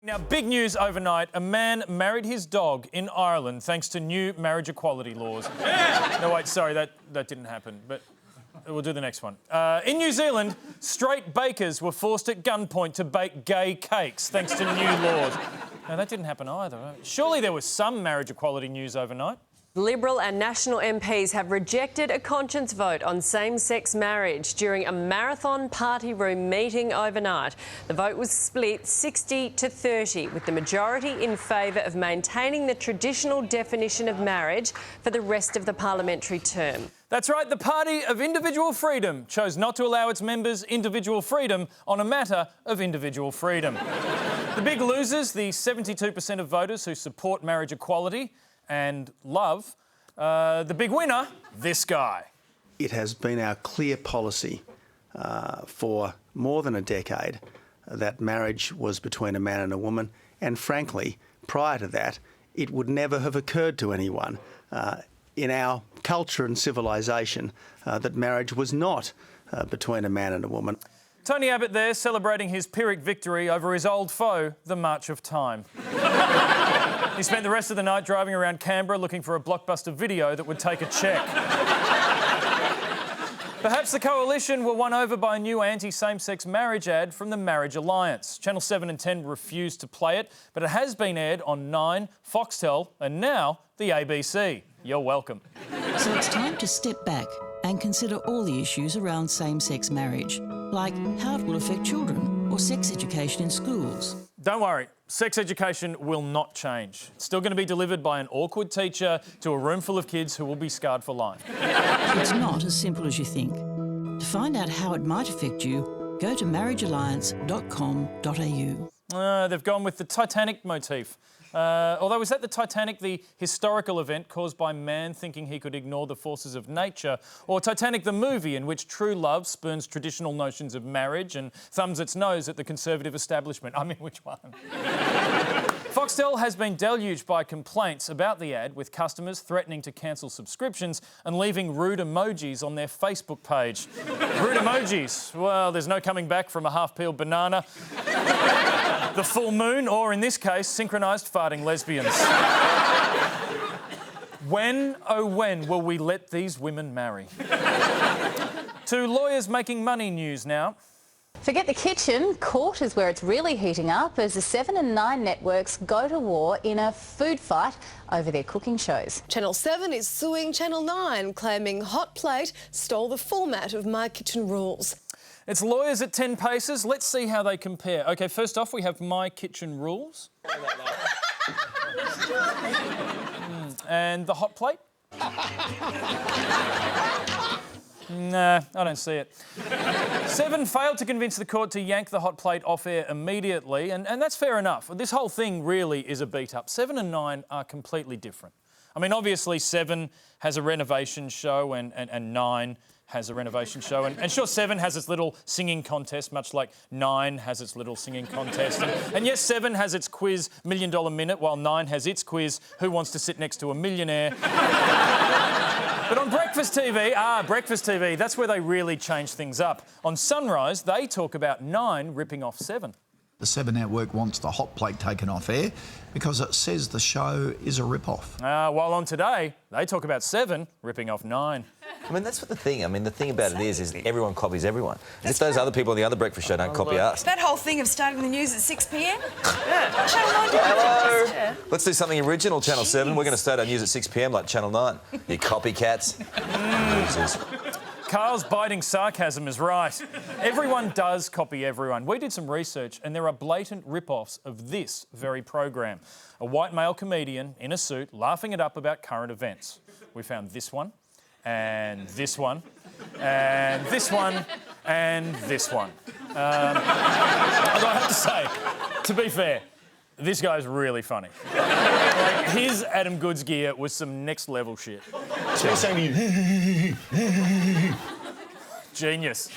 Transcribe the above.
Now, big news overnight. A man married his dog in Ireland thanks to new marriage equality laws. No, wait, sorry, that didn't happen, but we'll do the next one. In New Zealand, straight bakers were forced at gunpoint to bake gay cakes thanks to new laws. No, that didn't happen either. Surely there was some marriage equality news overnight. Liberal and National MPs have rejected a conscience vote on same-sex marriage during a marathon party room meeting overnight. The vote was split 60 to 30, with the majority in favour of maintaining the traditional definition of marriage for the rest of the parliamentary term. That's right, the Party of Individual Freedom chose not to allow its members individual freedom on a matter of individual freedom. The big losers, the 72% of voters who support marriage equality and love. The big winner, this guy. It has been our clear policy for more than a decade that marriage was between a man and a woman, and frankly, prior to that, it would never have occurred to anyone in our culture and civilisation that marriage was not between a man and a woman. Tony Abbott there celebrating his Pyrrhic victory over his old foe, the March of Time. He spent the rest of the night driving around Canberra looking for a blockbuster video that would take a check. Perhaps the coalition were won over by a new anti-same-sex marriage ad from the Marriage Alliance. Channel 7 and 10 refused to play it, but it has been aired on 9, Foxtel and now the ABC. You're welcome. So it's time to step back and consider all the issues around same-sex marriage, like how it will affect children or sex education in schools. Don't worry, sex education will not change. It's still going to be delivered by an awkward teacher to a room full of kids who will be scarred for life. It's not as simple as you think. To find out how it might affect you, go to marriagealliance.com.au. They've gone with the Titanic motif. Although, was that the Titanic, the historical event caused by man thinking he could ignore the forces of nature? Or Titanic the movie, in which true love spurns traditional notions of marriage and thumbs its nose at the conservative establishment? I mean, which one? Foxtel has been deluged by complaints about the ad, with customers threatening to cancel subscriptions and leaving rude emojis on their Facebook page. Rude emojis? Well, there's no coming back from a half-peeled banana, the full moon, or in this case, synchronised farting lesbians. When, oh when, will we let these women marry? To lawyers making money news now. Forget the kitchen, court is where it's really heating up as the 7 and 9 networks go to war in a food fight over their cooking shows. Channel 7 is suing Channel 9, claiming Hot Plate stole the format of My Kitchen Rules. It's lawyers at 10 paces. Let's see how they compare. OK, first off, we have My Kitchen Rules. And the Hot Plate? Nah, I don't see it. 7 failed to convince the court to yank the Hot Plate off air immediately, and that's fair enough. This whole thing really is a beat-up. 7 and 9 are completely different. I mean, obviously 7 has a renovation show and 9 has a renovation show. And sure, 7 has its little singing contest, much like 9 has its little singing contest. And yes, 7 has its quiz $1 Million Minute, while 9 has its quiz Who Wants to Sit Next to a Millionaire? But on Breakfast TV, that's where they really change things up. On Sunrise, they talk about 9 ripping off 7. The 7 network wants the Hot Plate taken off air because it says the show is a rip-off. While on Today, they talk about 7 ripping off 9. I mean, that's what the thing about it is everyone copies everyone. As if those other people on the other breakfast show don't copy us. That whole thing of starting the news at 6 p.m? Yeah. Channel 9 Hello. Yeah. Let's do something original, Channel 7. We're going to start our news at 6 p.m. like Channel 9. You copycats. Losers. Carl's biting sarcasm is right. Everyone does copy everyone. We did some research and there are blatant rip-offs of this very program. A white male comedian in a suit laughing it up about current events. We found this one, and this one, and this one, and this one. Although I have to say, to be fair, this guy's really funny. Like, his Adam Goods gear was some next-level shit. So you're saying to you... Genius.